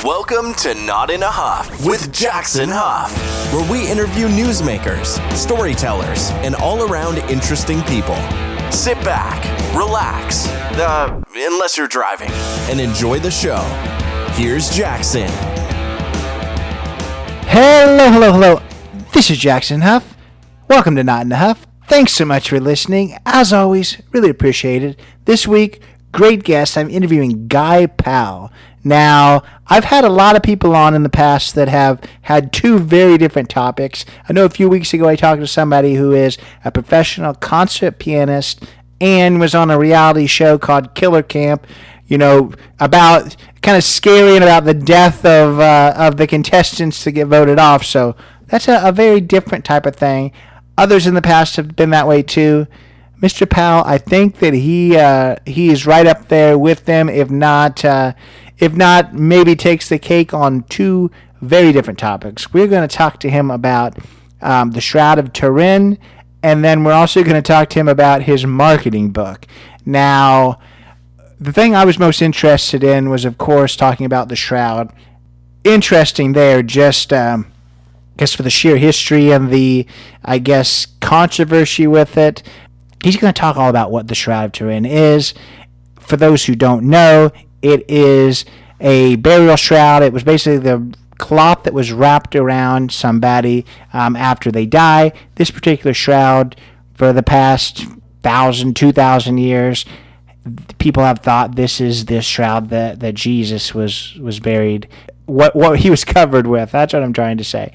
Welcome to Not in a Huff with Jackson Huff, where we interview newsmakers, storytellers, and all-around interesting people. Sit back, relax, unless you're driving, and enjoy the show. Here's Jackson. Hello. This is Jackson Huff. Welcome to Not in a Huff. Thanks so much for listening. As always, really appreciate it. This week, great guest. I'm interviewing Guy Powell. Now, I've had a lot of people on in the past that have had two very different topics. I know a few weeks ago I talked to somebody who is a professional concert pianist and was on a reality show called Killer Camp, about kind of scary and about the death of the contestants to get voted off. So that's a very different type of thing. Others in the past have been that way too. Mr. Powell, I think that he is right up there with them, if not, maybe takes the cake on two very different topics. We're going to talk to him about the Shroud of Turin, and then we're also going to talk to him about his marketing book. Now, the thing I was most interested in was, of course, talking about the Shroud. Interesting there, just I guess for the sheer history and the, controversy with it. He's going to talk all about what the Shroud of Turin is. For those who don't know, it is a burial shroud. It was basically the cloth that was wrapped around somebody after they die. This particular shroud, for the past 1,000, 2,000 years, people have thought this is this shroud that Jesus was buried, what he was covered with. That's what I'm trying to say.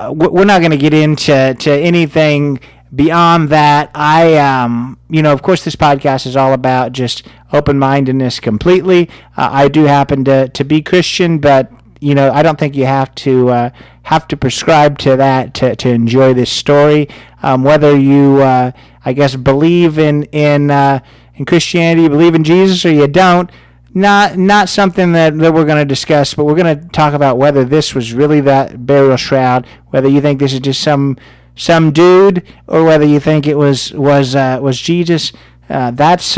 We're not going to get into anything beyond that. Of course, this podcast is all about just open-mindedness completely. I do happen to be Christian, but I don't think you have to prescribe to that to enjoy this story. Whether you, believe in Christianity, believe in Jesus, or you don't, not something that we're going to discuss. But we're going to talk about whether this was really that burial shroud, whether you think this is just some dude, or whether you think it was Jesus. That's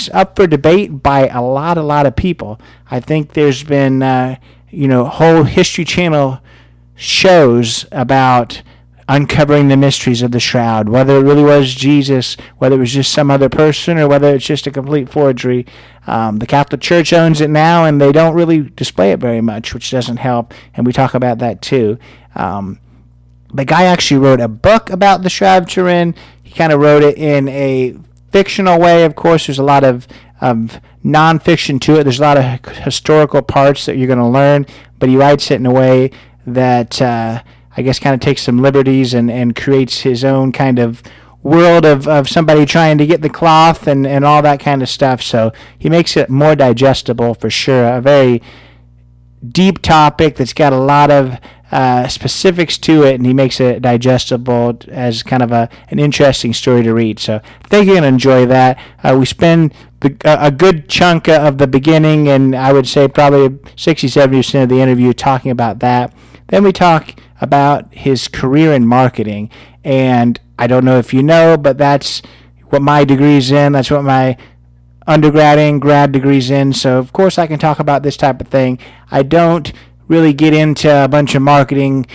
up for debate by a lot of people. I think there's been whole History Channel shows about uncovering the mysteries of the shroud, whether it really was Jesus, whether it was just some other person, or whether it's just a complete forgery. The Catholic Church owns it now, and they don't really display it very much, which doesn't help, and we talk about that too. The guy actually wrote a book about the Shroud of Turin. He kind of wrote it in a fictional way. Of course, there's a lot of nonfiction to it. There's a lot of historical parts that you're going to learn, but he writes it in a way that kind of takes some liberties and creates his own kind of world of somebody trying to get the cloth and all that kind of stuff. So he makes it more digestible for sure. A very deep topic that's got a lot of specifics to it, and he makes it digestible as kind of an interesting story to read. So I think you're going to enjoy that. We spend a good chunk of the beginning, and I would say probably 60-70% of the interview talking about that. Then we talk about his career in marketing, and I don't know if you know, but that's what my degree's in. That's what my undergrad and grad degree's in. So of course I can talk about this type of thing. I don't really get into a bunch of marketing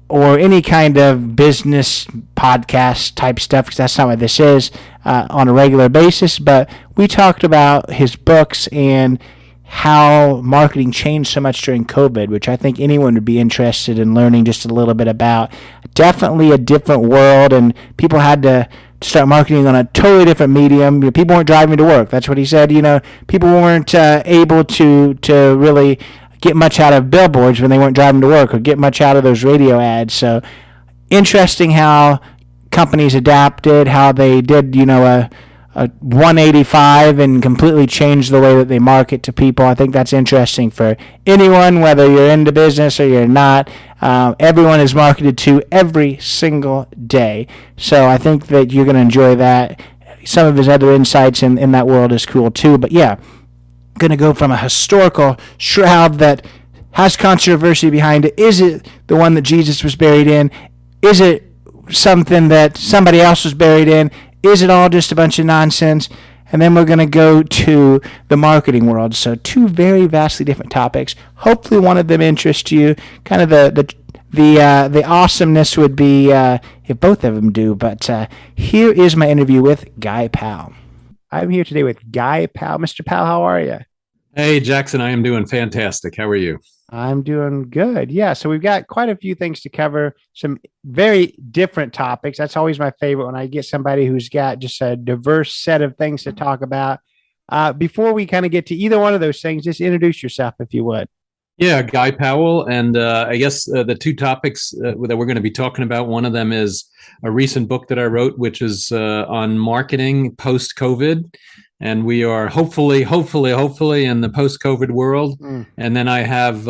or any kind of business podcast type stuff, because that's not what this is on a regular basis. But we talked about his books and how marketing changed so much during COVID, which I think anyone would be interested in learning just a little bit about. Definitely a different world, and people had to start marketing on a totally different medium. People weren't driving to work. That's what he said. People weren't able to really get much out of billboards when they weren't driving to work, or get much out of those radio ads. So interesting how companies adapted, how they did, a 185 and completely changed the way that they market to people. I think that's interesting for anyone, whether you're into business or you're not. Everyone is marketed to every single day. So I think that you're going to enjoy that. Some of his other insights in that world is cool too. But yeah, going to go from a historical shroud that has controversy behind it. Is it the one that Jesus was buried in? Is it something that somebody else was buried in? Is it all just a bunch of nonsense? and then we're going to go to the marketing world. So two very vastly different topics. Hopefully one of them interests you. Kind of the awesomeness would be if both of them do. But here is my interview with Guy Powell. I'm here today with Guy Powell. Mr. Powell, how are you? Hey, Jackson, I am doing fantastic. How are you? I'm doing good. Yeah, so we've got quite a few things to cover, some very different topics. That's always my favorite when I get somebody who's got just a diverse set of things to talk about. Before we kind of get to either one of those things, just introduce yourself if you would. Yeah, Guy Powell. And I guess the two topics that we're going to be talking about, one of them is a recent book that I wrote, which is on marketing post-COVID. And we are hopefully in the post-COVID world. And then I have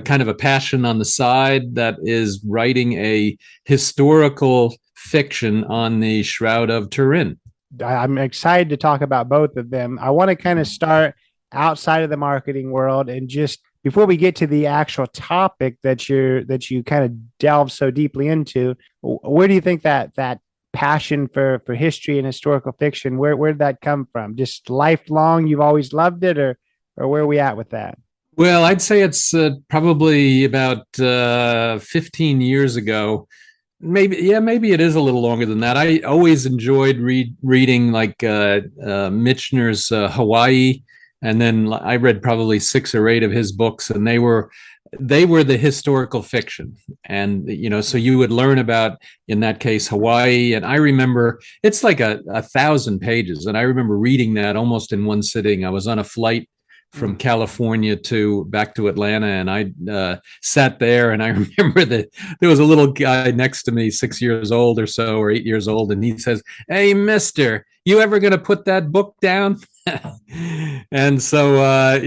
kind of a passion on the side that is writing a historical fiction on the Shroud of Turin. I'm excited to talk about both of them. I want to kind of start outside of the marketing world, and just before we get to the actual topic that you kind of delve so deeply into, where do you think that passion for history and historical fiction, where did that come from? Just lifelong, you've always loved it, or where are we at with that? Well, I'd say it's probably about 15 years ago. Maybe it is a little longer than that. I always enjoyed reading like Michener's Hawaii, and then I read probably 6 or 8 of his books, and they were the historical fiction. And so you would learn about, in that case, Hawaii. And I remember it's like a 1,000 pages, and I remember reading that almost in one sitting. I was on a flight from California back to Atlanta, and I sat there, and I remember that there was a little guy next to me, 6 years old or so, or 8 years old, and he says, "Hey, mister, you ever going to put that book down?" And so,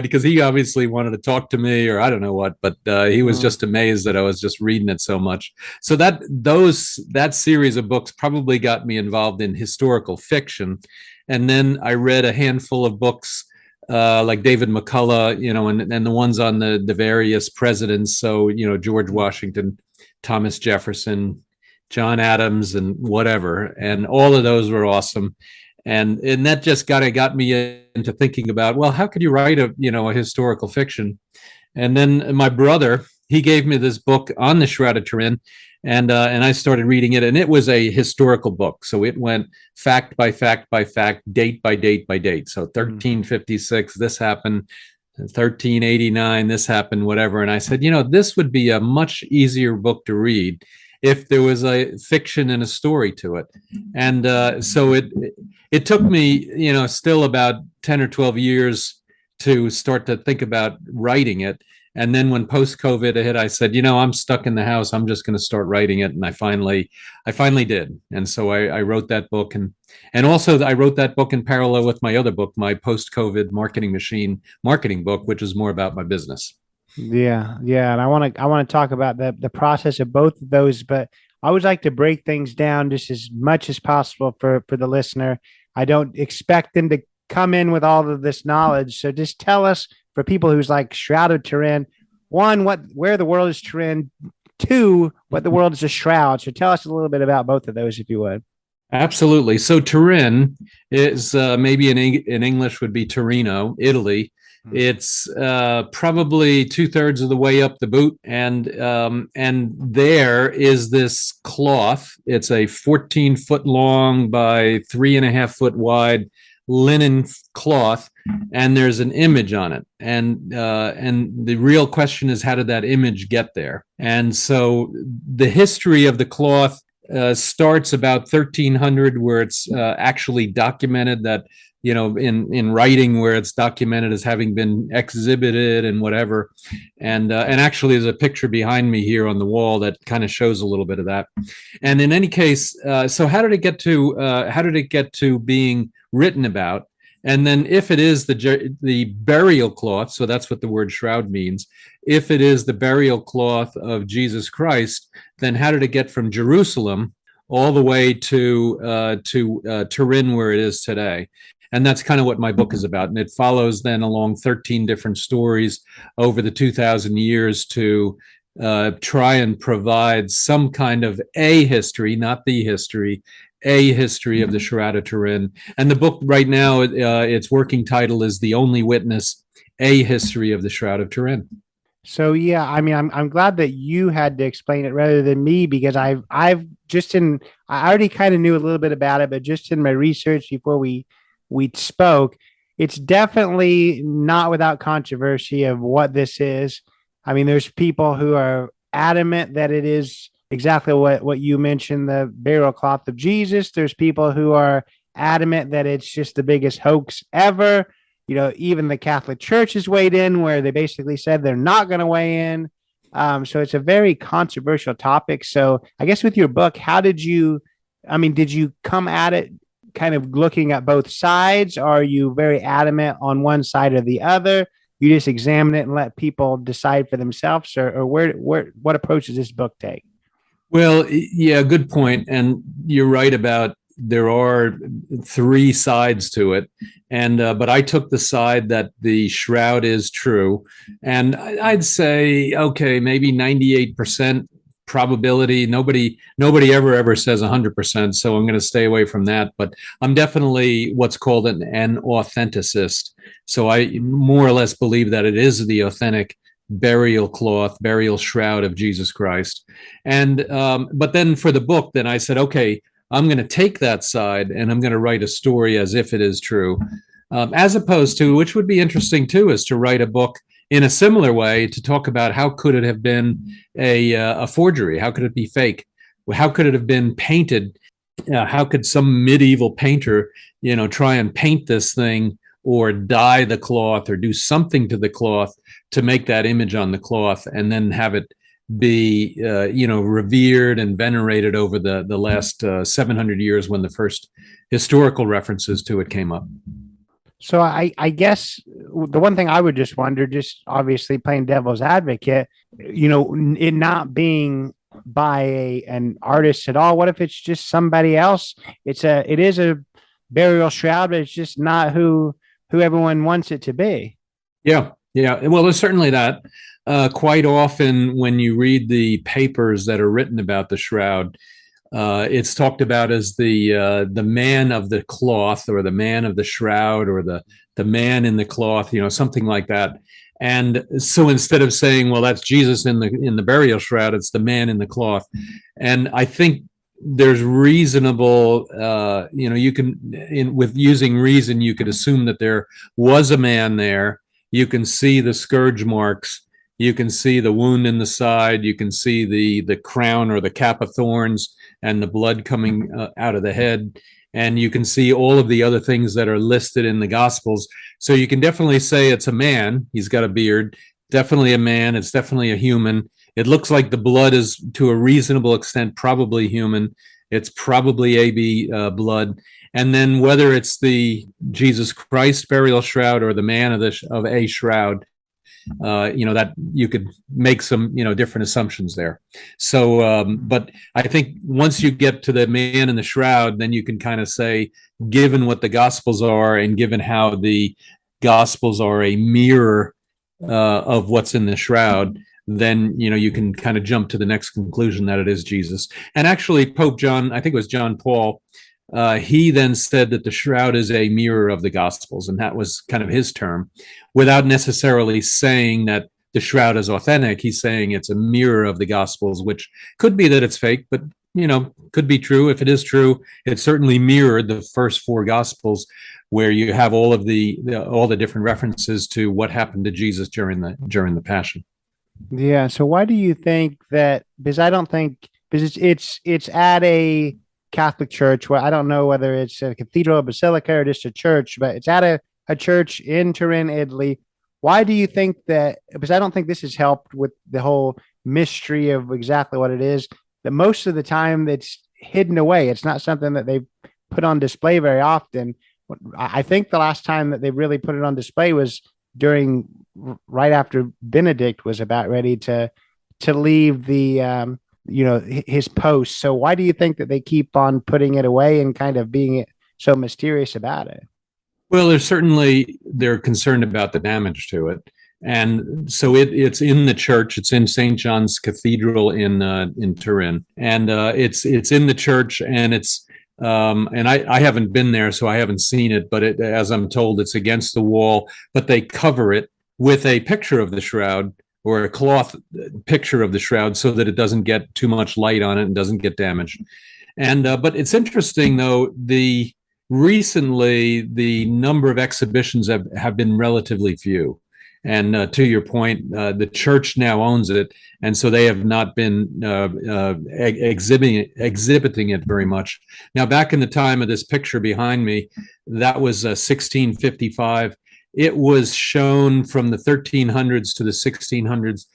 because he obviously wanted to talk to me, or I don't know what, but he was just amazed that I was just reading it so much. So that series of books probably got me involved in historical fiction. And then I read a handful of books like David McCullough, and the ones on the various presidents. So, George Washington, Thomas Jefferson, John Adams, and whatever. And all of those were awesome. And that just got me into thinking about, well, how could you write a historical fiction? And then my brother, he gave me this book on the Shroud of Turin, and I started reading it, and it was a historical book. So it went fact by fact by fact, date by date by date. So 1356, this happened. 1389, this happened, whatever. And I said, this would be a much easier book to read if there was a fiction and a story to it. And so it took me, still about 10 or 12 years to start to think about writing it. And then when post-COVID hit, I said, I'm stuck in the house. I'm just going to start writing it. And I finally did. And so I wrote that book. And also I wrote that book in parallel with my other book, my post-COVID marketing machine marketing book, which is more about my business. Yeah. And I want to talk about the process of both of those, but I always like to break things down just as much as possible for the listener. I don't expect them to come in with all of this knowledge. So just tell us, for people who's like Shroud of Turin, 1, where the world is Turin, 2, what the world is a shroud. So tell us a little bit about both of those, if you would. Absolutely. So Turin is maybe in English would be Torino, Italy. It's probably 2/3 of the way up the boot, and there is this cloth. It's a 14-foot long by 3.5-foot wide linen cloth, and there's an image on it. And the real question is, how did that image get there? And so the history of the cloth starts about 1300, where it's actually documented that, in writing, where it's documented as having been exhibited and whatever. And actually there's a picture behind me here on the wall that kind of shows a little bit of that. And in any case, so how did it get to being written about? And then if it is the burial cloth, so that's what the word shroud means. If it is the burial cloth of Jesus Christ, then how did it get from Jerusalem all the way to Turin, where it is today? And that's kind of what my book is about. And it follows then along 13 different stories over the 2,000 years to try and provide some kind of a history, not the history, A History of the Shroud of Turin. And the book right now, its working title is The Only Witness, A History of the Shroud of Turin. So yeah, I mean, I'm glad that you had to explain it rather than me, because I've just in I already kind of knew a little bit about it, but just in my research before we spoke, it's definitely not without controversy of what this is. I mean, there's people who are adamant that it is exactly what you mentioned, the burial cloth of Jesus. There's people who are adamant that it's just the biggest hoax ever. Even the Catholic Church has weighed in, where they basically said they're not going to weigh in. So it's a very controversial topic. So I guess with your book, did you come at it kind of looking at both sides? Are you very adamant on one side or the other? You just examine it and let people decide for themselves, or what approach does this book take? Well, yeah, good point. And you're right about there are three sides to it. And but I took the side that the shroud is true. And I'd say, okay, maybe 98% probability. Nobody ever says 100%. So I'm going to stay away from that. But I'm definitely what's called an authenticist. So I more or less believe that it is the authentic burial shroud of Jesus Christ. And but then for the book, then I said, okay, I'm going to take that side and I'm going to write a story as if it is true, as opposed to, which would be interesting too, is to write a book in a similar way to talk about how could it have been a forgery? How could it be fake? How could it have been painted? How could some medieval painter, try and paint this thing or dye the cloth or do something to the cloth to make that image on the cloth and then have it be revered and venerated over the last 700 years when the first historical references to it came up. So I guess the one thing I would just wonder, just obviously playing devil's advocate, it not being by an artist at all. What if it's just somebody else? It is a burial shroud, but it's just not who everyone wants it to be. Yeah. Well, there's certainly that. Quite often when you read the papers that are written about the shroud, it's talked about as the man of the cloth, or the man of the shroud, or the man in the cloth, something like that. And so instead of saying, well, that's Jesus in the burial shroud, it's the man in the cloth. And I think there's reasonable, you can, with using reason, you could assume that there was a man there. You can see the scourge marks. You can see the wound in the side. You can see the crown or the cap of thorns and the blood coming out of the head. And you can see all of the other things that are listed in the Gospels. So you can definitely say it's a man. He's got a beard. Definitely a man. It's definitely a human. It looks like the blood is, to a reasonable extent, probably human. It's probably AB blood. And then whether it's the Jesus Christ burial shroud or the man of a shroud, that you could make some, different assumptions there. So, but I think once you get to the man in the shroud, then you can kind of say, given what the Gospels are and given how the Gospels are a mirror of what's in the shroud, then, you can kind of jump to the next conclusion that it is Jesus. And actually, Pope John, I think it was John Paul, he then said that the shroud is a mirror of the Gospels, and that was kind of his term, without necessarily saying that the shroud is authentic. He's saying it's a mirror of the Gospels, which could be that it's fake, but could be true. If it is true, it certainly mirrored the first four Gospels, where you have all of all the different references to what happened to Jesus during the Passion. Yeah. So why do you think that? Because I don't think, because it's at a Catholic church, where I don't know whether it's a cathedral, a basilica, or just a church, but it's at a church in Turin, Italy. Why do you think that? Because I don't think this has helped with the whole mystery of exactly what it is. That most of the time it's hidden away. It's not something that they put on display very often. I think the last time that they really put it on display was right after Benedict was about ready to leave the his post. So why do you think that they keep on putting it away and kind of being so mysterious about it? Well, they're concerned about the damage to it. And so it's in the church. It's in St. John's Cathedral in Turin, and it's in the church, and it's And I haven't been there, so I haven't seen it. But as I'm told, it's against the wall. But they cover it with a picture of the shroud, or a cloth picture of the shroud, so that it doesn't get too much light on it and doesn't get damaged. And but it's interesting, though, recently the number of exhibitions have been relatively few. And to your point, the church now owns it, and so they have not been exhibiting it very much. Now, back in the time of this picture behind me, that was 1655. It was shown from the 1300s to the 1600s,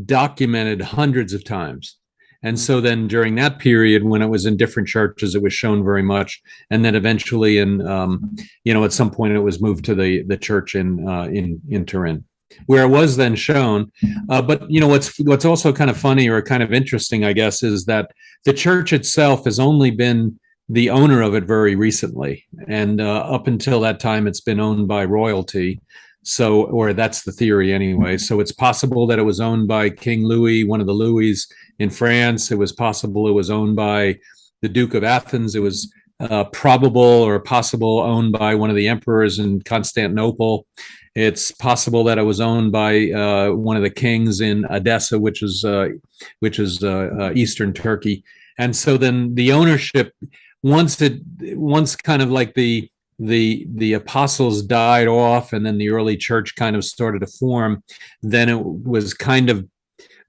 documented hundreds of times. And so then during that period, when it was in different churches, it was shown very much. And then eventually at some point it was moved to the church in Turin, where it was then shown. But what's also kind of funny, or kind of interesting, I guess, is that the church itself has only been the owner of it very recently. And up until that time, it's been owned by royalty. So, or that's the theory anyway. So it's possible that it was owned by King Louis, one of the Louis in France. It was possible it was owned by the Duke of Athens. It was probable or possible owned by one of the emperors in Constantinople. It's possible that it was owned by one of the kings in Edessa, which is eastern Turkey. And so then the ownership, once kind of like the apostles died off, and then the early church kind of started to form, then it was kind of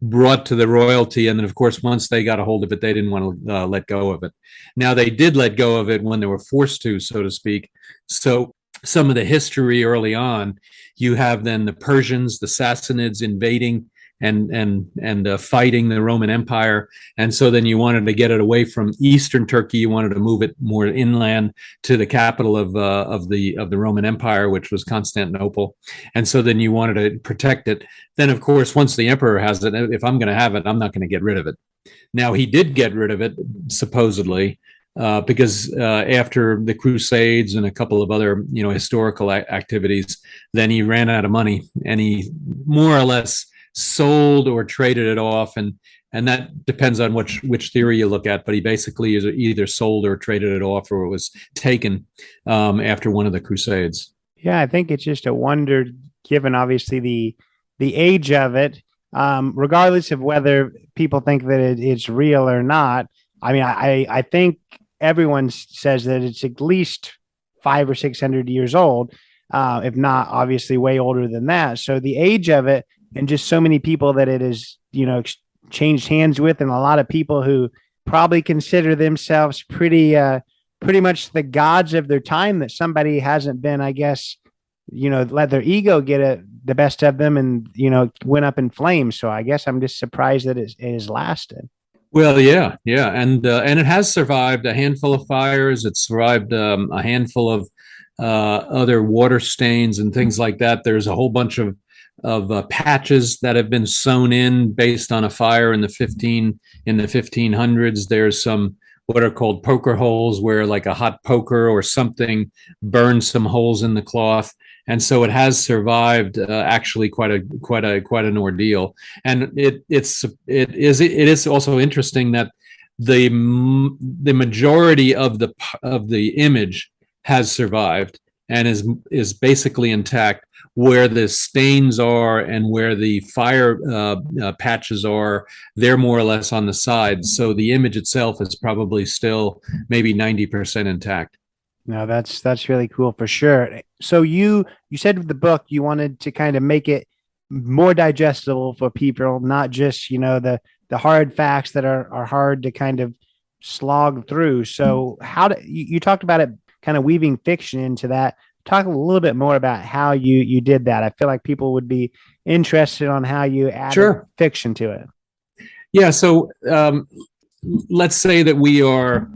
brought to the royalty. And then, of course, once they got a hold of it, they didn't want to let go of it. Now, they did let go of it when they were forced to, so to speak. So some of the history early on, you have then the Persians, the Sassanids invading and fighting the Roman Empire. And so then you wanted to get it away from eastern Turkey. You wanted to move it more inland to the capital of the Roman Empire, which was Constantinople. And so then you wanted to protect it. Then, of course, once the emperor has it, if I'm going to have it, I'm not going to get rid of it. Now, he did get rid of it, supposedly, because after the Crusades and a couple of other, historical activities, then he ran out of money, and he more or less sold or traded it off, and that depends on which theory you look at. But he basically either sold or traded it off, or it was taken after one of the Crusades. Yeah, I think it's just a wonder, given obviously the age of it, regardless of whether people think that it's real or not. I mean, I think everyone says that it's at least 500 or 600 years old, if not obviously way older than that. So the age of it, and just so many people that it has, changed hands with, and a lot of people who probably consider themselves pretty much the gods of their time, that somebody hasn't been, I guess, let their ego get the best of them, and, went up in flames. So I guess I'm just surprised that it has lasted. Well, yeah. And it has survived a handful of fires. It's survived a handful of other water stains and things like that. There's a whole bunch of patches that have been sewn in based on a fire in the 1500s. There's some what are called poker holes, where like a hot poker or something burned some holes in the cloth, and so it has survived actually quite an ordeal. And it is also interesting that the majority of the image has survived and is basically intact. Where the stains are and where the fire patches are, they're more or less on the sides. So the image itself is probably still maybe 90% intact. No, that's really cool for sure. So you said with the book you wanted to kind of make it more digestible for people, not just the hard facts that are hard to kind of slog through. So you talked about it, kind of weaving fiction into that. Talk a little bit more about how you did that. I feel like people would be interested on how you added fiction to it. Yeah. So let's say that we are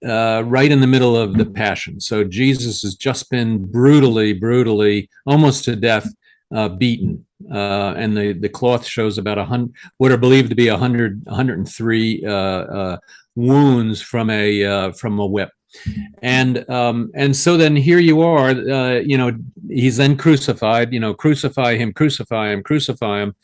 right in the middle of the Passion. So Jesus has just been brutally, almost to death, beaten. And the cloth shows about 100, what are believed to be 103 wounds from a whip. And so then here you are, he's then crucified, crucify him, crucify him, crucify him.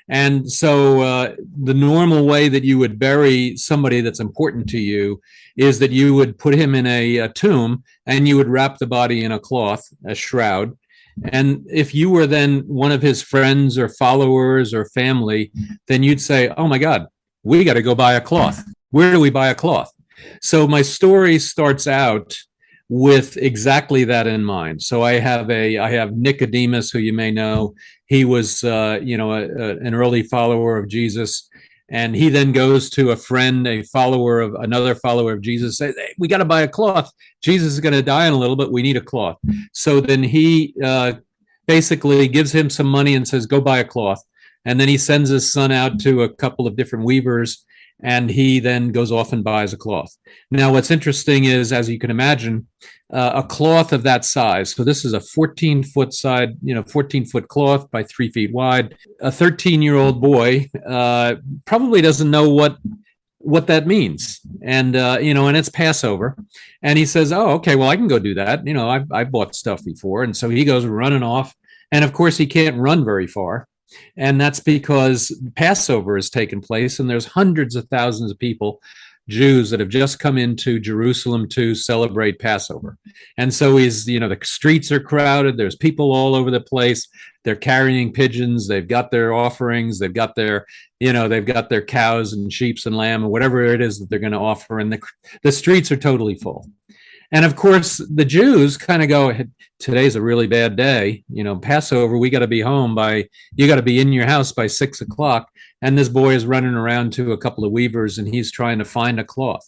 And so the normal way that you would bury somebody that's important to you is that you would put him in a tomb and you would wrap the body in a cloth, a shroud. And if you were then one of his friends or followers or family, then you'd say, oh my God, we got to go buy a cloth. Where do we buy a cloth? So my story starts out with exactly that in mind. So I have Nicodemus, who you may know. He was, an early follower of Jesus. And he then goes to a friend, another follower of Jesus, say, hey, we got to buy a cloth. Jesus is going to die in a little bit. We need a cloth. So then he basically gives him some money and says, go buy a cloth. And then he sends his son out to a couple of different weavers, and he then goes off and buys a cloth. Now, what's interesting is, as you can imagine, a cloth of that size. So this is a 14-foot cloth by 3 feet wide. A 13-year-old boy probably doesn't know what that means. And, and it's Passover. And he says, oh, okay, well, I can go do that. I've bought stuff before. And so he goes running off. And of course, he can't run very far. And that's because Passover has taken place, and there's hundreds of thousands of people, Jews, that have just come into Jerusalem to celebrate Passover. And so the streets are crowded. There's people all over the place. They're carrying pigeons. They've got their offerings. They've got their cows and sheep and lamb, or whatever it is that they're going to offer. And the streets are totally full. And of course, the Jews kind of go, today's a really bad day. Passover, we got to be home you got to be in your house by 6 o'clock. And this boy is running around to a couple of weavers, and he's trying to find a cloth.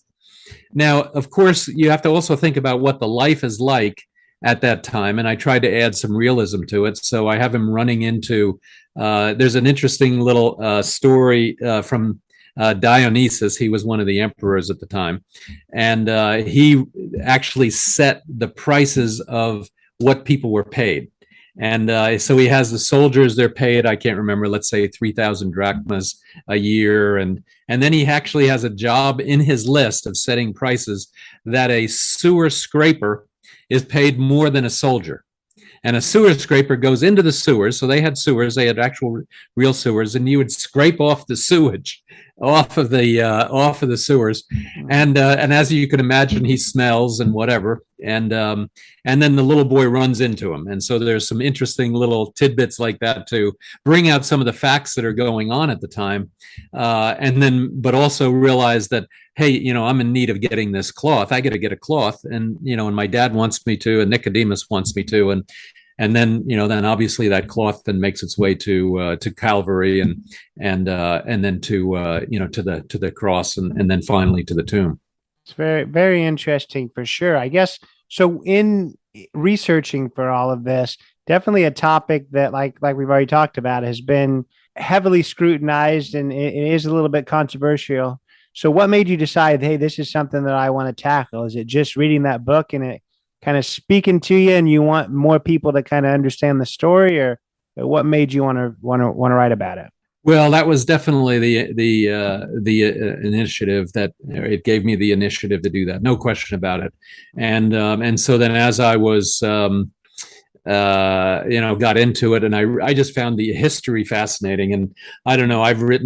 Now, of course, you have to also think about what the life is like at that time. And I tried to add some realism to it. So I have him running into, there's an interesting little story from Dionysus. He was one of the emperors at the time, and he actually set the prices of what people were paid. And so he has the soldiers, they're paid, I can't remember, let's say 3,000 drachmas a year. And then he actually has a job in his list of setting prices that a sewer scraper is paid more than a soldier. And a sewer scraper goes into the sewers. So they had sewers, they had actual real sewers, and you would scrape off the sewage off of the sewers. And as you can imagine, he smells and whatever. And then the little boy runs into him. And so there's some interesting little tidbits like that to bring out some of the facts that are going on at the time. But also realize that, hey, I'm in need of getting this cloth. I got to get a cloth. And my dad wants me to, and Nicodemus wants me to. And then obviously that cloth then makes its way to Calvary and then to the cross and then finally to the tomb. It's very, very interesting for sure. I guess so. In researching for all of this, definitely a topic that, like we've already talked about, has been heavily scrutinized, and it is a little bit controversial. So, what made you decide, hey, this is something that I want to tackle? Is it just reading that book and it kind of speaking to you, and you want more people to kind of understand the story, or what made you want to write about it? Well, that was definitely the initiative that it gave me the initiative to do that. No question about it. And so then as I was, got into it, and I just found the history fascinating. And I don't know, I've read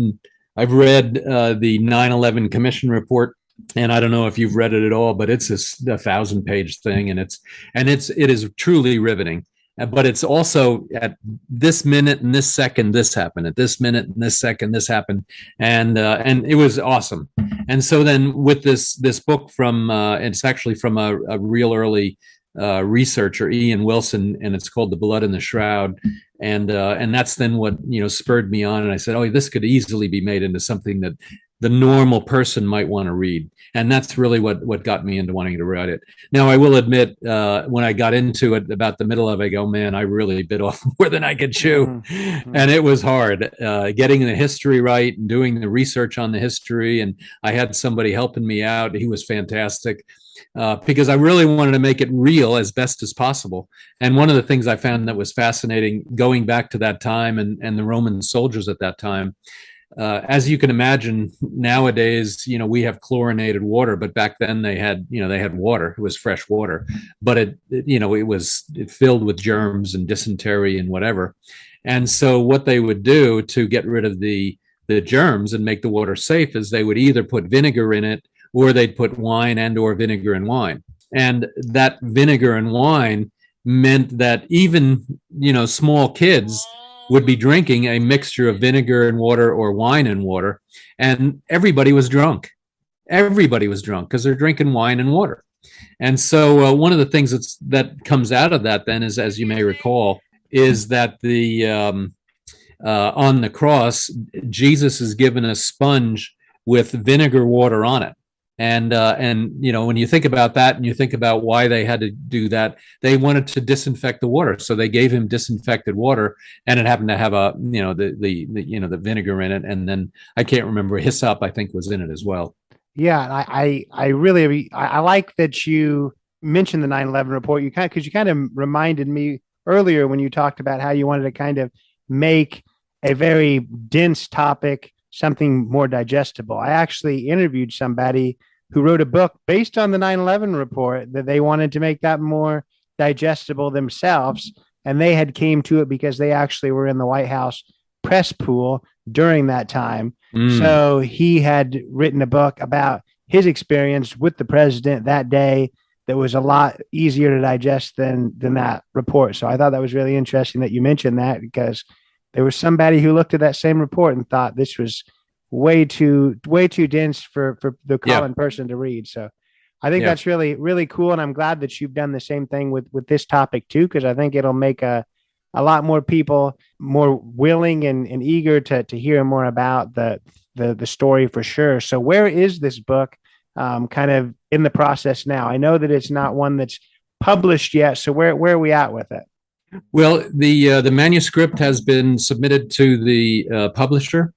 the 9/11 Commission report. And I don't know if you've read it at all, but it's a 1,000-page thing, and it is truly riveting. But it's also at this minute and this second, this happened. At this minute and this second, this happened, and it was awesome. And so then with this book from it's actually from a real early researcher, Ian Wilson, and it's called The Blood in the Shroud. And that's then what spurred me on. And I said, oh, this could easily be made into something that the normal person might want to read. And that's really what got me into wanting to write it. Now, I will admit, when I got into it, about the middle of it, I go, man, I really bit off more than I could chew. Mm-hmm. And it was hard getting the history right and doing the research on the history. And I had somebody helping me out. He was fantastic because I really wanted to make it real as best as possible. And one of the things I found that was fascinating, going back to that time and the Roman soldiers at that time, as you can imagine, nowadays, we have chlorinated water, but back then they had water. It was fresh water, but it filled with germs and dysentery and whatever. And so what they would do to get rid of the germs and make the water safe is they would either put vinegar in it, or they'd put wine and or vinegar and wine. And that vinegar and wine meant that even, small kids would be drinking a mixture of vinegar and water or wine and water, and everybody was drunk. Everybody was drunk because they're drinking wine and water. And so one of the things that comes out of that then is, as you may recall, is that on the cross, Jesus is given a sponge with vinegar water on it. And when you think about that and you think about why they had to do that, they wanted to disinfect the water. So they gave him disinfected water, and it happened to have the vinegar in it. And then I can't remember, hyssop, I think, was in it as well. Yeah. I really like that you mentioned the 9/11 report. Because you kind of reminded me earlier when you talked about how you wanted to kind of make a very dense topic something more digestible. I actually interviewed somebody who wrote a book based on the 9/11 report that they wanted to make that more digestible themselves. And they had came to it because they actually were in the White House press pool during that time. So he had written a book about his experience with the president that day that was a lot easier to digest than that report. So I thought that was really interesting that you mentioned that, because there was somebody who looked at that same report and thought this was way too dense for the common person to read. So I think that's really, really cool. And I'm glad that you've done the same thing with this topic too, because I think it'll make a lot more people more willing and eager to hear more about the story for sure. So where is this book kind of in the process now? I know that it's not one that's published yet. So where are we at with it? Well, the manuscript has been submitted to the publisher,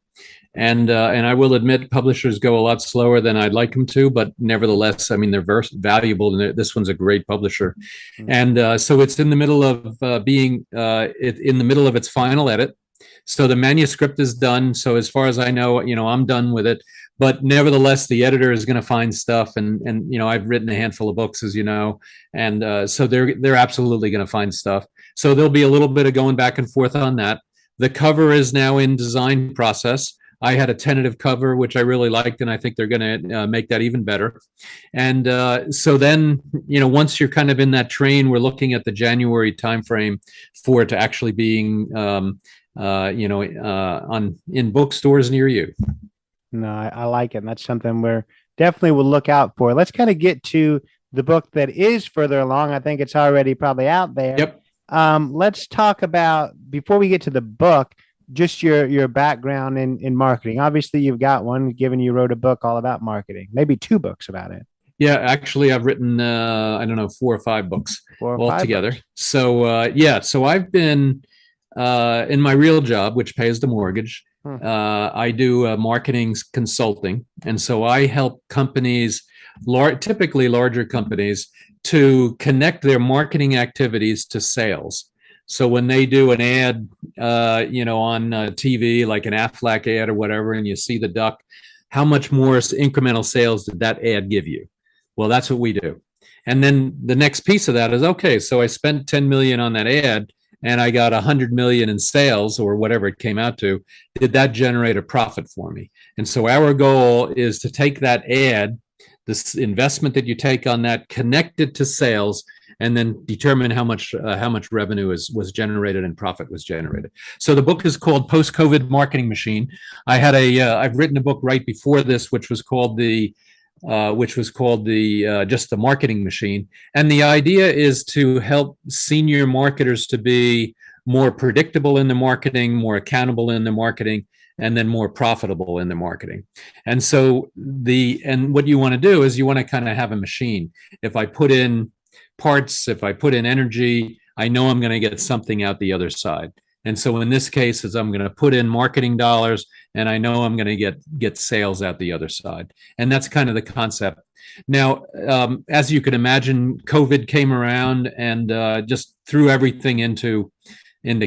and I will admit publishers go a lot slower than I'd like them to, but nevertheless, I mean, they're valuable, and this one's a great publisher. And so it's in the middle of being in the middle of its final edit. So the manuscript is done. So as far as I know, I'm done with it. But nevertheless, the editor is going to find stuff, and I've written a handful of books, as you know, and so they're absolutely going to find stuff. So there'll be a little bit of going back and forth on that. The cover is now in design process. I had a tentative cover, which I really liked, and I think they're going to make that even better. And so then, once you're kind of in that train, we're looking at the January timeframe for it to actually being, in bookstores near you. No, I like it. And that's something we're definitely will look out for. Let's kind of get to the book that is further along. I think it's already probably out there. Yep. Let's talk about, before we get to the book, just your background in marketing. Obviously, you've got one, given you wrote a book all about marketing, maybe 2 books about it. Yeah, actually, I've written, 4 or 5 books altogether. So, so I've been in my real job, which pays the mortgage. I do marketing consulting. And so I help companies, typically larger companies, to connect their marketing activities to sales. So when they do an ad, on TV, like an Aflac ad or whatever, and you see the duck, how much more incremental sales did that ad give you? Well, that's what we do. And then the next piece of that is, okay, so I spent 10 million on that ad, and I got 100 million in sales, or whatever it came out to. Did that generate a profit for me? And so our goal is to take that ad, this investment that you take on that, connect it to sales, and then determine how much revenue was generated and profit was generated. So the book is called Post-COVID Marketing Machine. I've written a book right before this, which was called just the Marketing Machine. And the idea is to help senior marketers to be more predictable in the marketing, more accountable in the marketing, and then more profitable in the marketing. And so what you want to do is you want to kind of have a machine. If I put in parts, if I put in energy, I know I'm going to get something out the other side. And so in this case, is I'm going to put in marketing dollars, and I know I'm going to get sales out the other side. And that's kind of the concept. Now, as you can imagine, COVID came around and just threw everything into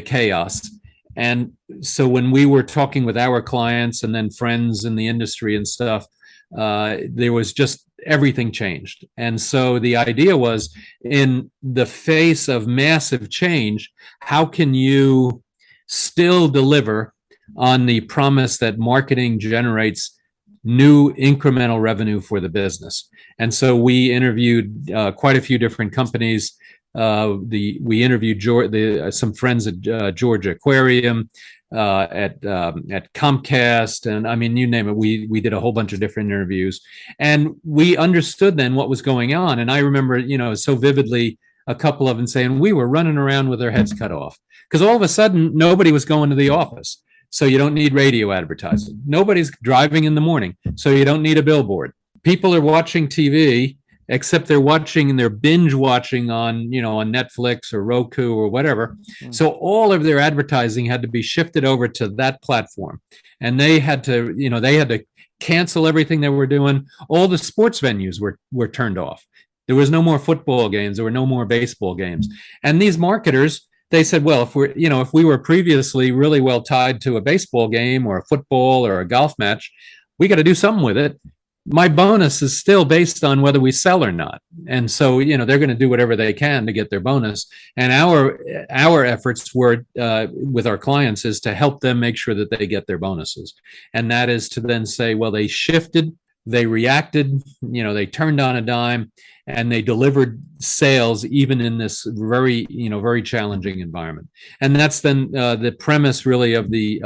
chaos. And so when we were talking with our clients and then friends in the industry and stuff, there was just everything changed. And so the idea was, in the face of massive change, how can you still deliver on the promise that marketing generates new incremental revenue for the business? And so we interviewed quite a few different companies. We interviewed some friends at Georgia Aquarium, at Comcast, and I mean, you name it. We did a whole bunch of different interviews, and we understood then what was going on. And I remember, so vividly, a couple of them saying we were running around with our heads cut off because all of a sudden nobody was going to the office, so you don't need radio advertising. Nobody's driving in the morning, so you don't need a billboard. People are watching TV, except they're watching and they're binge watching on Netflix or Roku or whatever. So all of their advertising had to be shifted over to that platform, and they had to cancel everything they were doing. All the sports venues were turned off. There was no more football games. There were no more baseball games. And these marketers, they said, well, if we were previously really well tied to a baseball game or a football or a golf match, we got to do something with it. My bonus is still based on whether we sell or not. And so, they're going to do whatever they can to get their bonus. And our efforts were with our clients is to help them make sure that they get their bonuses. And that is to then say, well, they shifted, they reacted, they turned on a dime, and they delivered sales even in this very, very challenging environment. And that's then the premise really of the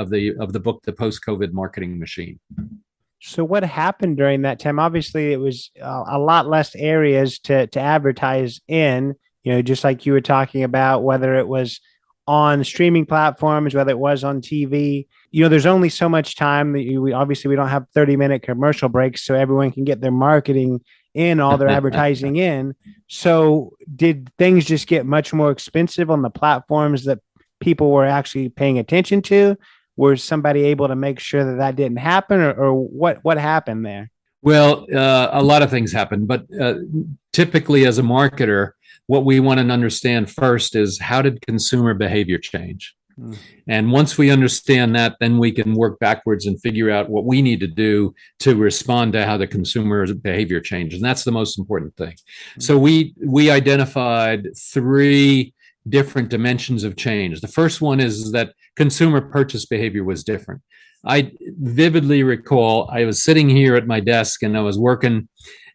book, The Post-COVID Marketing Machine. So what happened during that time? Obviously, it was a lot less areas to advertise in, just like you were talking about, whether it was on streaming platforms, whether it was on TV. There's only so much time that we don't have 30-minute commercial breaks, so everyone can get their marketing in, all their advertising in. So did things just get much more expensive on the platforms that people were actually paying attention to? Was somebody able to make sure that didn't happen, or what happened there? Well, a lot of things happened, but typically as a marketer, what we want to understand first is, how did consumer behavior change? And once we understand that, then we can work backwards and figure out what we need to do to respond to how the consumer's behavior changes. And that's the most important thing. So we identified 3 different dimensions of change. The first one is that consumer purchase behavior was different. I vividly recall I was sitting here at my desk and I was working,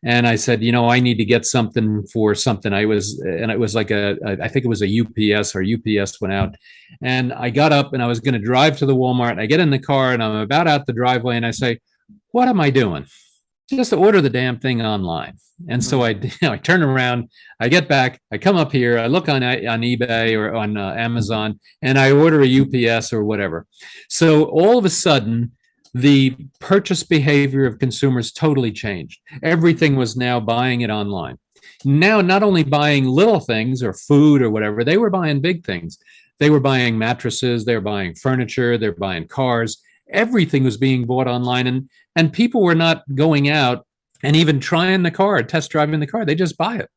and I said, I need to get something for something. It was like I think it was a UPS, or UPS went out, and I got up and I was going to drive to the Walmart. I get in the car and I'm about out the driveway, and I say, what am I doing? Just order the damn thing online. And so I turn around, I get back, I come up here, I look on eBay or on Amazon, and I order a UPS or whatever. So all of a sudden, the purchase behavior of consumers totally changed. Everything was now buying it online. Now, not only buying little things or food or whatever, they were buying big things. They were buying mattresses, they were buying furniture, they're buying cars. Everything was being bought online, and people were not going out and even trying the car, test driving the car. They just buy it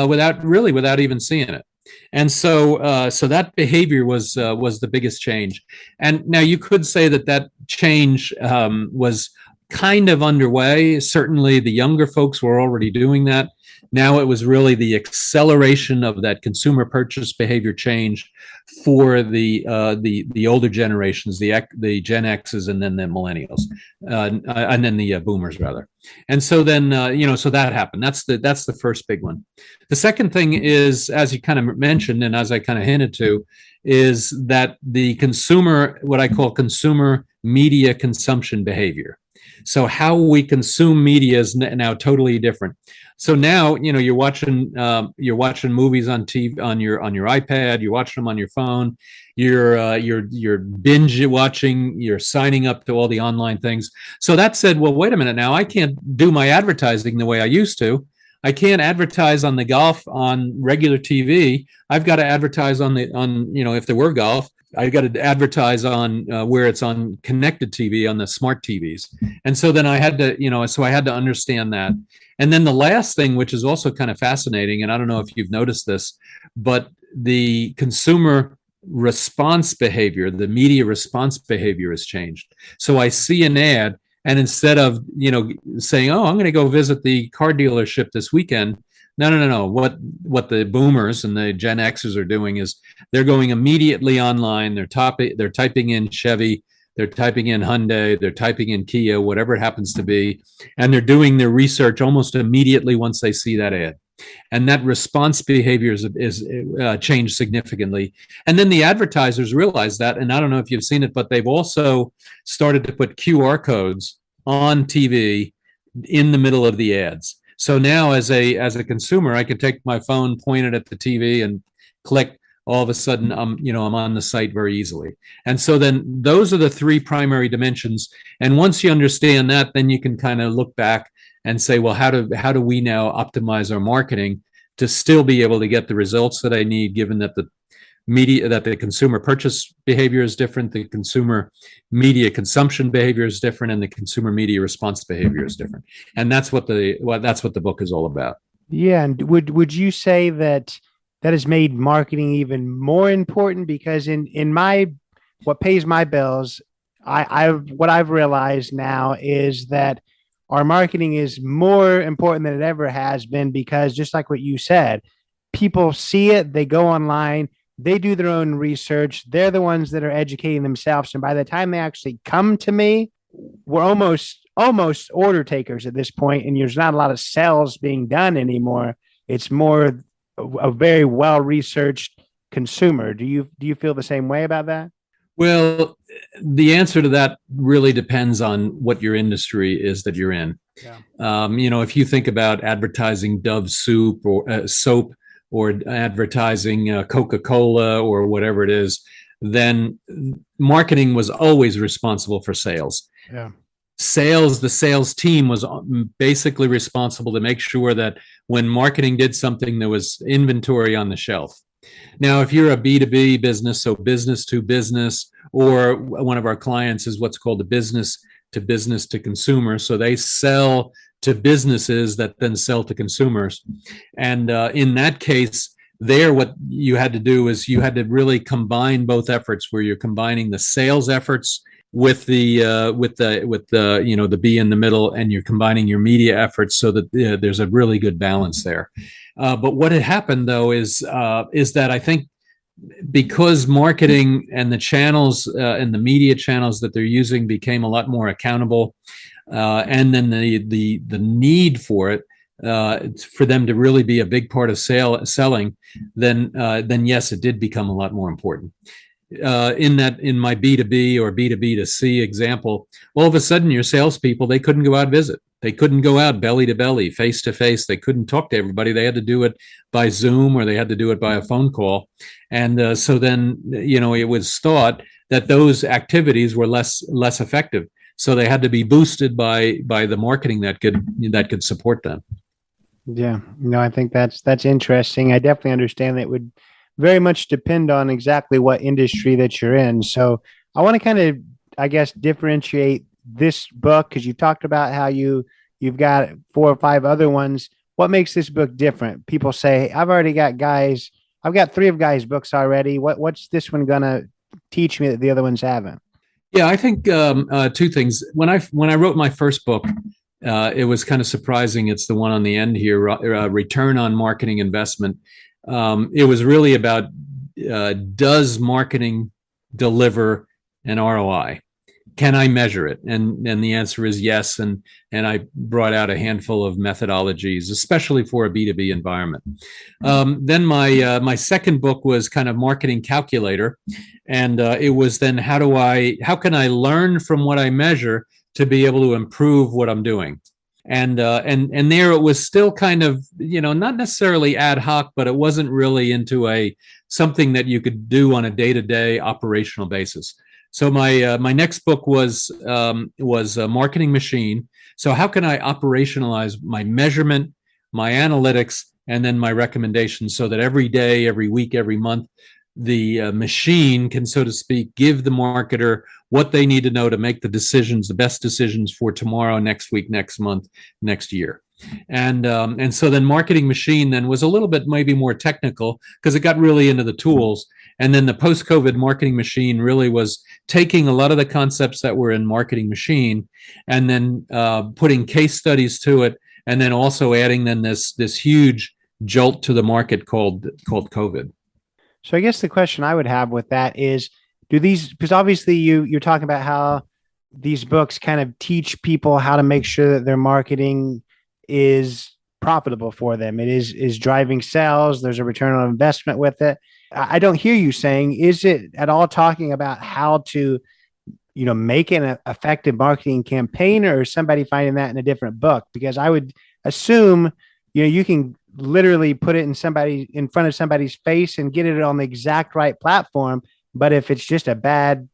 without even seeing it. And so that behavior was the biggest change. And now you could say that change was kind of underway. Certainly the younger folks were already doing that. Now it was really the acceleration of that consumer purchase behavior change for the older generations, the Gen X's, and then the millennials, and then the boomers rather. And so then so that happened. That's the first big one. The second thing is, as you kind of mentioned and as I kind of hinted to, is that the consumer, what I call consumer media consumption behavior. So how we consume media is now totally different. So now, you're watching movies on TV, on your iPad, you're watching them on your phone, you're binge watching, you're signing up to all the online things. So that said, well, wait a minute now, I can't do my advertising the way I used to. I can't advertise on the golf on regular TV. I've got to advertise if there were golf, I got to advertise on where it's on connected TV, on the smart TVs. And so then I had to understand that. And then the last thing, which is also kind of fascinating, and I don't know if you've noticed this, but the consumer response behavior, the media response behavior has changed. So I see an ad, and instead of, saying, oh, I'm going to go visit the car dealership this weekend, no. What the boomers and the Gen Xers are doing is they're going immediately online. They're typing in Chevy, they're typing in Hyundai, they're typing in Kia, whatever it happens to be, and they're doing their research almost immediately once they see that ad. And that response behavior is changed significantly. And then the advertisers realize that, and I don't know if you've seen it, but they've also started to put QR codes on TV in the middle of the ads. So now as a consumer, I can take my phone, point it at the TV, and click. All of a sudden, I'm on the site very easily. And so then those are the three primary dimensions. And once you understand that, then you can kind of look back and say, well, how do we now optimize our marketing to still be able to get the results that I need, given that the consumer purchase behavior is different, the consumer media consumption behavior is different, and the consumer media response behavior is different. And that's what the book is all about. Yeah, and would you say that has made marketing even more important? Because in my what pays my bills, what I've realized now is that our marketing is more important than it ever has been, because just like what you said, people see it, they go online, they do their own research, they're the ones that are educating themselves, and by the time they actually come to me, we're almost order takers at this point, and there's not a lot of sales being done anymore. It's more a very well-researched consumer. Do you feel the same way about that? Well, the answer to that really depends on what your industry is that you're in. Yeah. If you think about advertising Dove soup or soap, or advertising Coca-Cola or whatever it is, then marketing was always responsible for sales. Yeah. The sales team was basically responsible to make sure that when marketing did something, there was inventory on the shelf. Now, if you're a B2B business, so business to business, or one of our clients is what's called a business to consumer. So they sell to businesses that then sell to consumers. And in that case, what you had to do is you had to really combine both efforts, where you're combining the sales efforts with the the B in the middle, and you're combining your media efforts so that there's a really good balance there. But what had happened though is that I think because marketing and the channels and the media channels that they're using became a lot more accountable, and then the need for it for them to really be a big part of selling, then yes, it did become a lot more important. In my B2B or B2B to C example, all of a sudden your salespeople, they couldn't go out visit. They couldn't go out belly to belly, face to face. They couldn't talk to everybody. They had to do it by Zoom, or they had to do it by a phone call. And so then, it was thought that those activities were less effective. So they had to be boosted by the marketing that could support them. Yeah, no, I think that's interesting. I definitely understand that it would very much depend on exactly what industry that you're in. So I want to kind of, I guess, differentiate this book, because you talked about how you've got 4 or 5 other ones. What makes this book different? People say, I've got 3 of Guy's books already. What's this one gonna teach me that the other ones haven't? Yeah, I think 2 things. When I wrote my first book, it was kind of surprising. It's the one on the end here, Return on Marketing Investment. It was really about, does marketing deliver an ROI? Can I measure it? And the answer is yes. And I brought out a handful of methodologies, especially for a B2B environment. Then my second book was kind of Marketing Calculator. And it was then, how can I learn from what I measure to be able to improve what I'm doing? And there it was still kind of, not necessarily ad hoc, but it wasn't really into something that you could do on a day-to-day operational basis. So my next book was a Marketing Machine. So how can I operationalize my measurement, my analytics, and then my recommendations, so that every day, every week, every month, the machine can, so to speak, give the marketer what they need to know to make the best decisions for tomorrow, next week, next month, next year. And so then Marketing Machine then was a little bit maybe more technical, because it got really into the tools. And then the post-COVID marketing machine really was taking a lot of the concepts that were in marketing machine and then putting case studies to it, and then also adding then this huge jolt to the market called COVID. So I guess the question I would have with that is, do these, because obviously you're talking about how these books kind of teach people how to make sure that their marketing is profitable for them. It is driving sales. There's a return on investment with it. I don't hear you saying, is it at all talking about how to, make an effective marketing campaign, or is somebody finding that in a different book? Because I would assume, you can literally put it in front of somebody's face and get it on the exact right platform. But if it's just a bad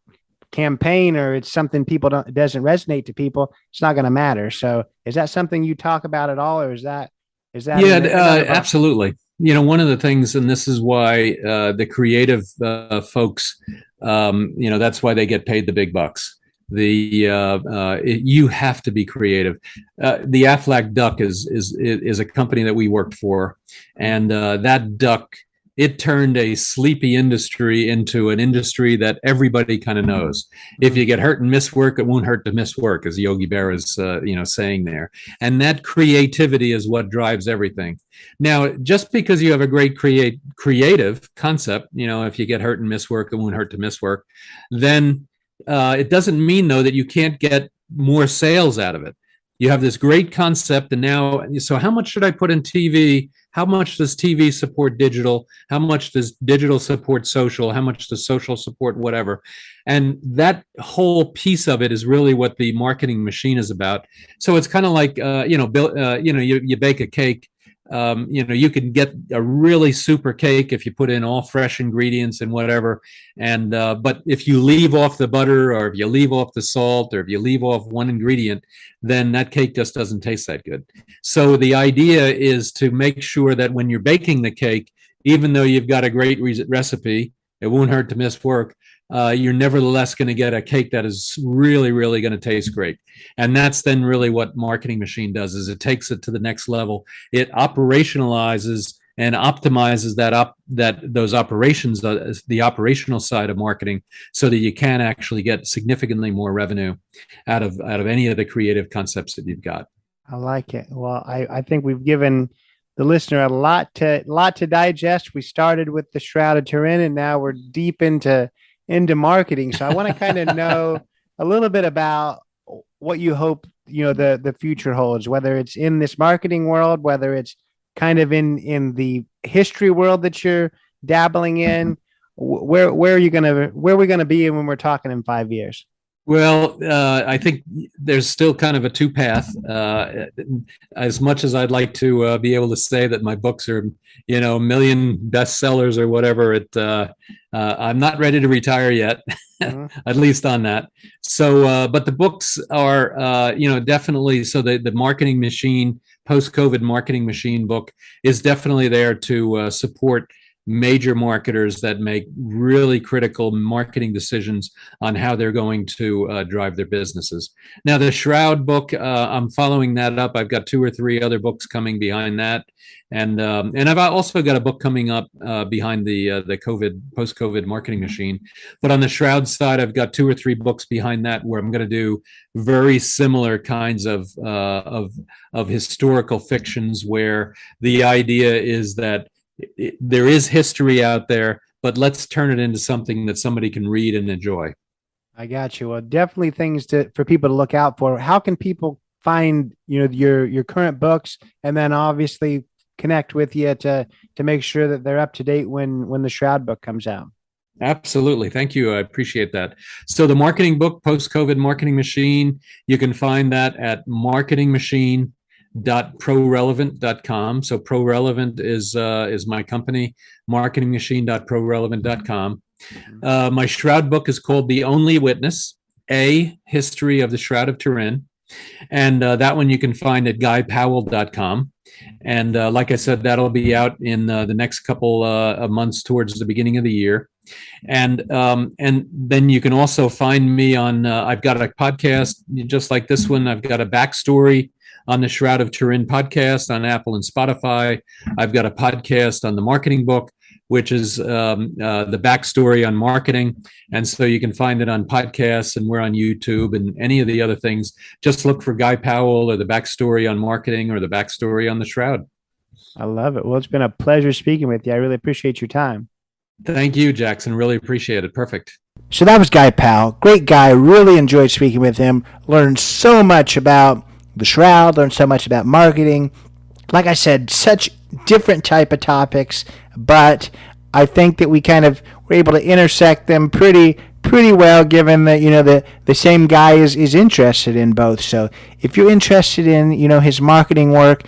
campaign, or it's something it doesn't resonate to people, it's not going to matter. So is that something you talk about at all, or is that yeah, absolutely. One of the things, and this is why the creative folks, that's why they get paid the big bucks. You have to be creative. The Aflac duck is a company that we worked for, and that duck, it turned a sleepy industry into an industry that everybody kind of knows. If you get hurt and miss work, it won't hurt to miss work, as Yogi Berra is saying there. And that creativity is what drives everything. Now, just because you have a great creative concept, if you get hurt and miss work, it won't hurt to miss work, then it doesn't mean, though, that you can't get more sales out of it. You have this great concept, and now, so how much should I put in TV? How much does TV support digital? How much does digital support social? How much does social support whatever? And that whole piece of it is really what the marketing machine is about. So it's kind of like, you bake a cake. You can get a really super cake if you put in all fresh ingredients and whatever. And but if you leave off the butter, or if you leave off the salt, or if you leave off one ingredient, then that cake just doesn't taste that good. So the idea is to make sure that when you're baking the cake, even though you've got a great recipe, it won't hurt to miss work. You're nevertheless going to get a cake that is really, really going to taste great. And that's then really what marketing machine does, is it takes it to the next level. It operationalizes and optimizes those operations, the operational side of marketing, so that you can actually get significantly more revenue out of any of the creative concepts that you've got. I like it. Well, I think we've given the listener a lot to digest. We started with the Shroud of Turin, and now we're deep into marketing. So I want to kind of know a little bit about what you hope, the future holds, whether it's in this marketing world, whether it's kind of in the history world that you're dabbling in. Where are we going to be when we're talking in 5 years? Well, I think there's still kind of a two-path. As much as I'd like to be able to say that my books are, million bestsellers or whatever, I'm not ready to retire yet, at least on that. So, but the books are, definitely. So the marketing machine, post-COVID marketing machine book is definitely there to support major marketers that make really critical marketing decisions on how they're going to drive their businesses. Now, the Shroud book, I'm following that up. I've got 2 or 3 other books coming behind that, and I've also got a book coming up behind the post-COVID marketing machine. But on the Shroud side, I've got 2 or 3 books behind that where I'm going to do very similar kinds of historical fictions, where the idea is that there is history out there, but let's turn it into something that somebody can read and enjoy. I got you. Well, definitely things for people to look out for. How can people find, your current books, and then obviously connect with you to make sure that they're up to date when the Shroud book comes out? Absolutely. Thank you. I appreciate that. So the marketing book, Post-COVID Marketing Machine, you can find that at marketingmachine.prorelevant.com. So ProRelevant is my company, marketingmachine.prorelevant.com. My Shroud book is called The Only Witness, A History of the Shroud of Turin. And that one you can find at guypowell.com. And like I said, that'll be out in the next couple of months towards the beginning of the year. And then you can also find me on. I've got a podcast just like this one. I've got a backstory on the Shroud of Turin podcast on Apple and Spotify. I've got a podcast on the marketing book, which is the backstory on marketing. And so you can find it on podcasts, and we're on YouTube and any of the other things. Just look for Guy Powell or the backstory on marketing or the backstory on the Shroud. I love it. Well, it's been a pleasure speaking with you. I really appreciate your time. Thank you, Jackson. Really appreciate it. Perfect. So that was Guy Powell. Great guy. Really enjoyed speaking with him. Learned so much about the Shroud, learned so much about marketing. Like I said, such different type of topics, but I think that we kind of were able to intersect them pretty well, given that the same guy is interested in both. So if you're interested in his marketing work,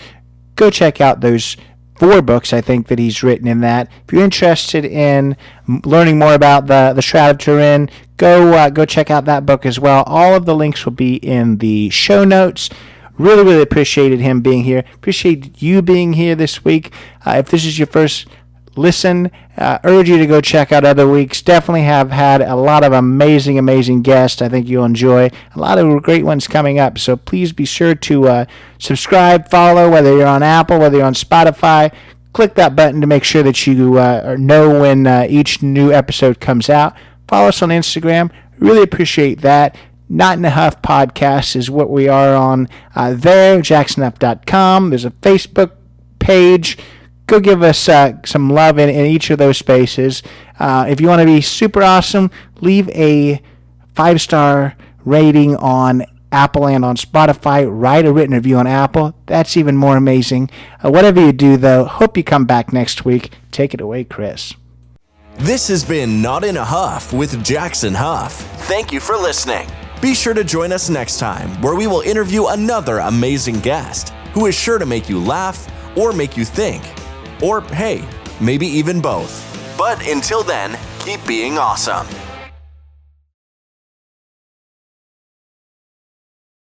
go check out those 4 books I think that he's written in that. If you're interested in learning more about the Shroud of Turin, go check out that book as well. All of the links will be in the show notes. Really appreciated him being here. Appreciate you being here this week. If this is your first listen, urge you to go check out other weeks. Definitely have had a lot of amazing guests. I think you'll enjoy a lot of great ones coming up. So please be sure to subscribe, follow, whether you're on Apple, whether you're on Spotify. Click that button to make sure that you know when each new episode comes out. Follow us on Instagram. Really appreciate that. Not in a Huff podcast is what we are on there, jacksonhuff.com. There's a Facebook page. Go give us some love in each of those spaces. If you want to be super awesome, leave a 5-star rating on Apple and on Spotify. Write a written review on Apple. That's even more amazing. Whatever you do, though, hope you come back next week. Take it away, Chris. This has been Not in a Huff with Jackson Huff. Thank you for listening. Be sure to join us next time, where we will interview another amazing guest who is sure to make you laugh or make you think. Or, hey, maybe even both. But until then, keep being awesome.